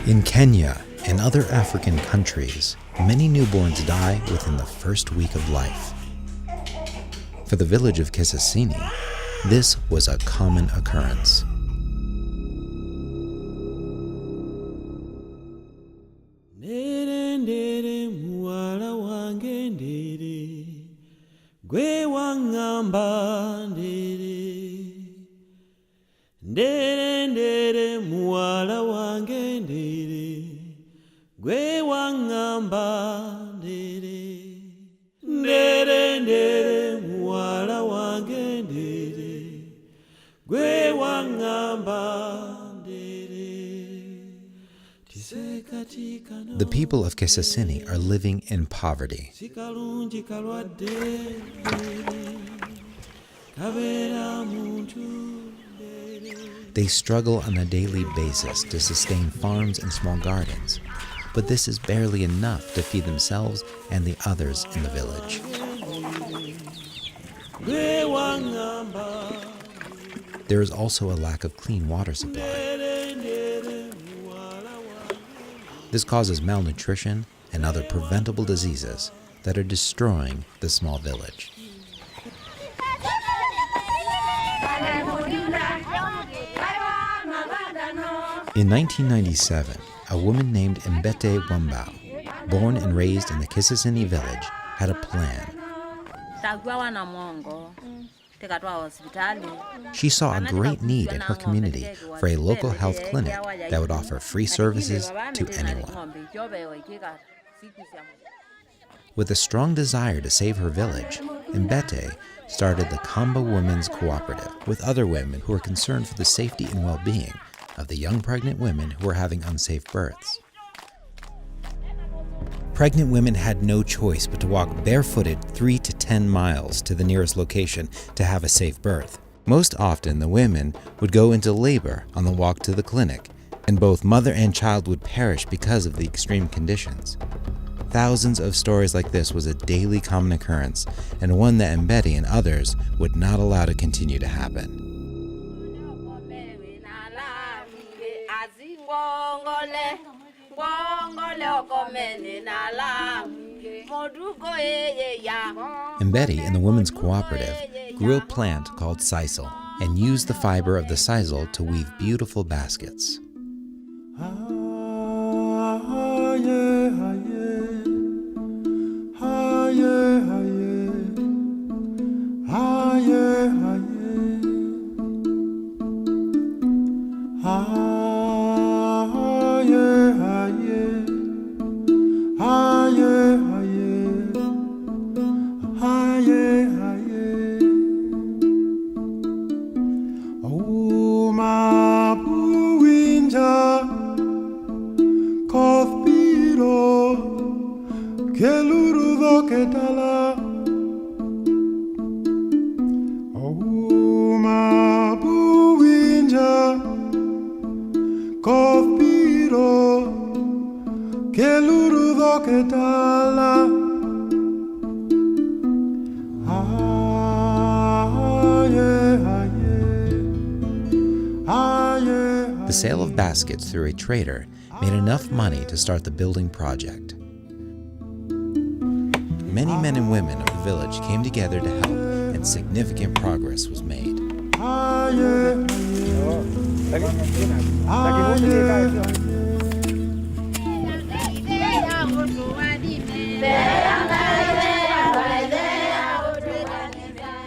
In Kenya and other African countries, many newborns die within the first week of life. For the village of Kisasini, this was a common occurrence. The people of Kisasini are living in poverty. They struggle on a daily basis to sustain farms and small gardens, but this is barely enough to feed themselves and the others in the village. There is also a lack of clean water supply. This causes malnutrition and other preventable diseases that are destroying the small village. In 1997, a woman named Mbete Wambao, born and raised in the Kisasini village, had a plan. She saw a great need in her community for a local health clinic that would offer free services to anyone. With a strong desire to save her village, Mbete started the Kamba Women's Cooperative with other women who were concerned for the safety and well-being of the young pregnant women who were having unsafe births. Pregnant women had no choice but to walk barefooted 3 to 10 miles to the nearest location to have a safe birth. Most often, the women would go into labor on the walk to the clinic, and both mother and child would perish because of the extreme conditions. Thousands of stories like this was a daily common occurrence, and one that Mbete and others would not allow to continue to happen. Mbete and the Women's Cooperative grew a plant called sisal and used the fiber of the sisal to weave beautiful baskets. The sale of baskets through a trader made enough money to start the building project. Many men and women of the village came together to help, and significant progress was made.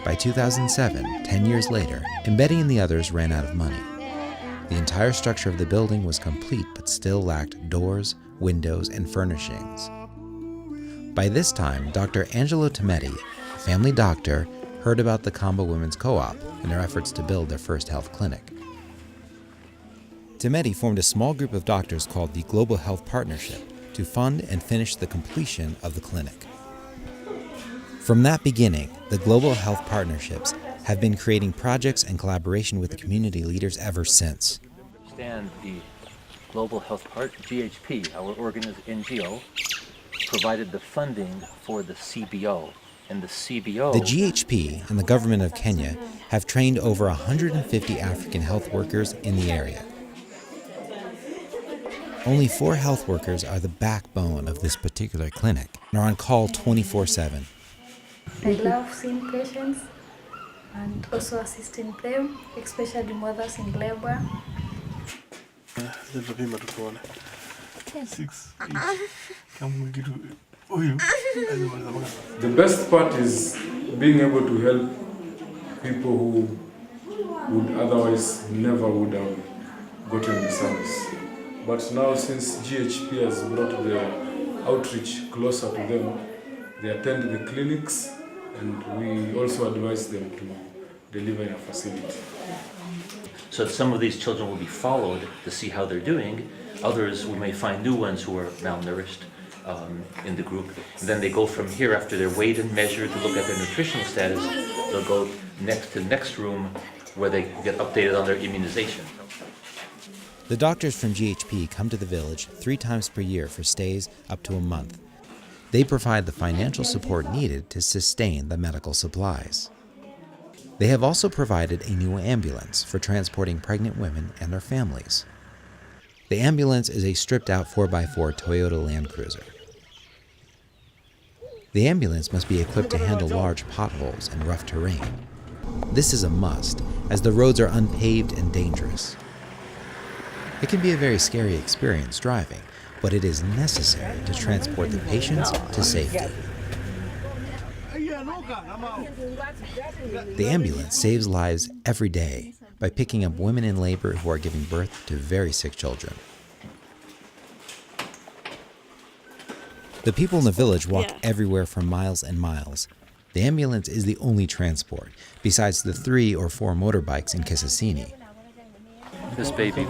By 2007, 10 years later, Mbete and the others ran out of money. The entire structure of the building was complete but still lacked doors, windows, and furnishings. By this time, Dr. Angelo Tameti, a family doctor, heard about the Kamba Women's Co-op and their efforts to build their first health clinic. Tameti formed a small group of doctors called the Global Health Partnership to fund and finish the completion of the clinic. From that beginning, the Global Health Partnerships have been creating projects and collaboration with the community leaders ever since. Understand the Global Health GHP, our NGO, provided the funding for the CBO. And the CBO... The GHP and the government of Kenya have trained over 150 African health workers in the area. Only 4 health workers are the backbone of this particular clinic and are on call 24/7. I love seeing patients and also assisting them, especially mothers in labor. 6, 8. The best part is being able to help people who would otherwise never would have gotten the service. But now, since GHP has brought the outreach closer to them, they attend the clinics and we also advise them to deliver in a facility. So some of these children will be followed to see how they're doing. Others, we may find new ones who are malnourished in the group. And then they go from here after they're weighed and measured to look at their nutritional status. They'll go next to the next room where they get updated on their immunization. The doctors from GHP come to the village 3 times per year for stays up to a month. They provide the financial support needed to sustain the medical supplies. They have also provided a new ambulance for transporting pregnant women and their families. The ambulance is a stripped-out 4x4 Toyota Land Cruiser. The ambulance must be equipped to handle large potholes and rough terrain. This is a must, as the roads are unpaved and dangerous. It can be a very scary experience driving, but it is necessary to transport the patients to safety. The ambulance saves lives every day by picking up women in labor who are giving birth to very sick children. The people in the village walk everywhere for miles and miles. The ambulance is the only transport, besides the 3 or 4 motorbikes in Kisasini. This baby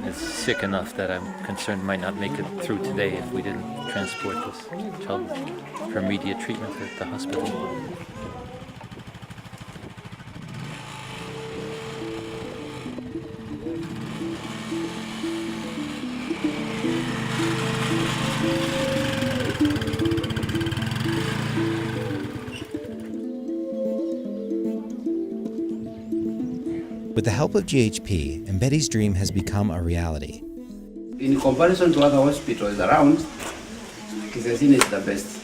is sick enough that I'm concerned might not make it through today if we didn't transport this child for immediate treatment at the hospital. With the help of GHP, Mbetti's dream has become a reality. In comparison to other hospitals around, Kisasini is the best.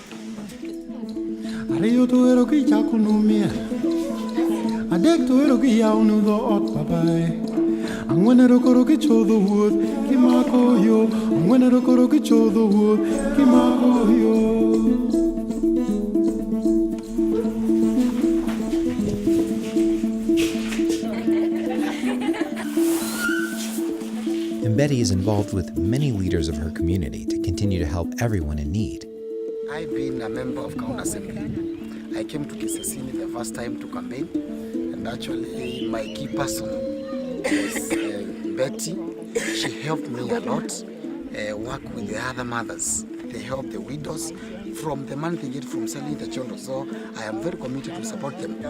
Mbetty is involved with many leaders of her community to continue to help everyone in need. I've been a member of County Assembly. I came to Kisasini the first time to campaign, and actually my key person was Betty. She helped me a lot, work with the other mothers. They help the widows from the money they get from selling the children. So I am very committed to support them.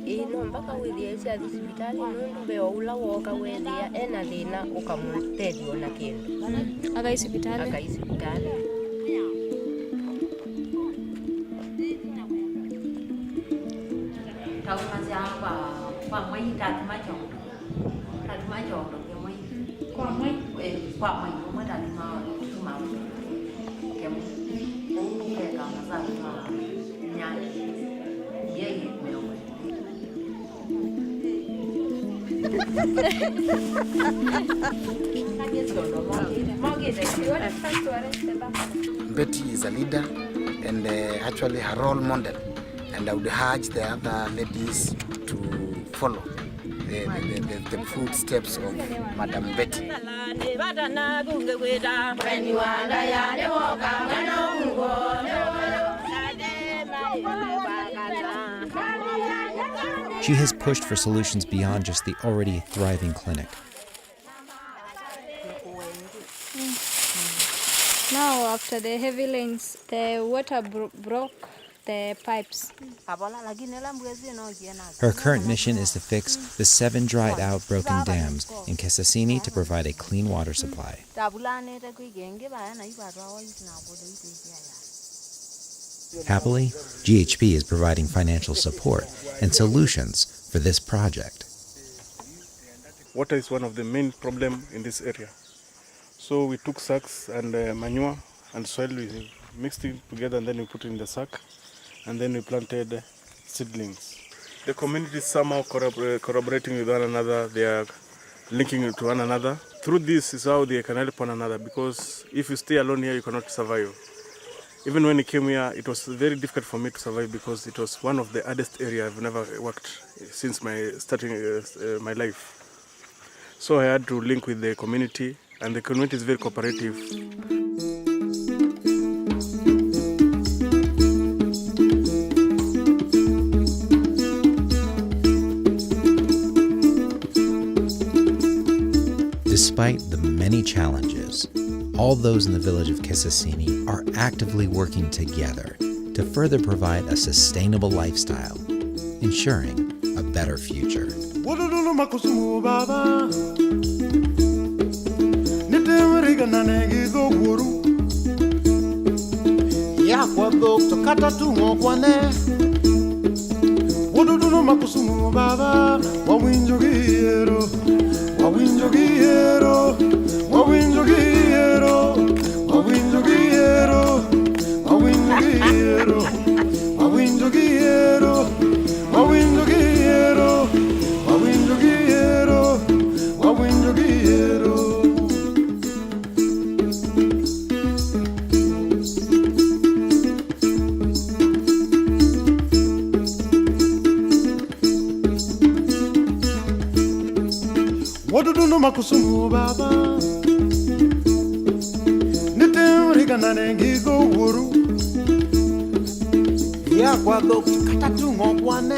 Ino mpaka wethia hospitali nundu be oula woka wethia ena thina ukamuteithio na kindu akaisibitali taumanzia kwa mwai tatumacho kwa mwai umwe tatuma kemu ukeka mazazi ma nyanya yeye mwewe Betty is a leader and actually her role model, and I would urge the other ladies to follow the footsteps of Madam Betty. She has pushed for solutions beyond just the already thriving clinic. Now, after the heavy rains, the water broke the pipes. Her current mission is to fix the 7 dried out broken dams in Kesasini to provide a clean water supply. Happily, GHP is providing financial support and solutions for this project. Water is one of the main problems in this area. So we took sacks and manure and soil, we mixed it together and then we put it in the sack and then we planted seedlings. The community is somehow collaborating with one another, they are linking to one another. Through this is how they can help one another, because if you stay alone here, you cannot survive. Even when I came here, it was very difficult for me to survive because it was one of the hardest areas I've never worked since my starting my life. So I had to link with the community, and the community is very cooperative. Despite the many challenges, all those in the village of Kesasini are actively working together to further provide a sustainable lifestyle, ensuring a better future. Makusumu baba nitemrika nanengigo wuru ya kwa dok kata tungo kwane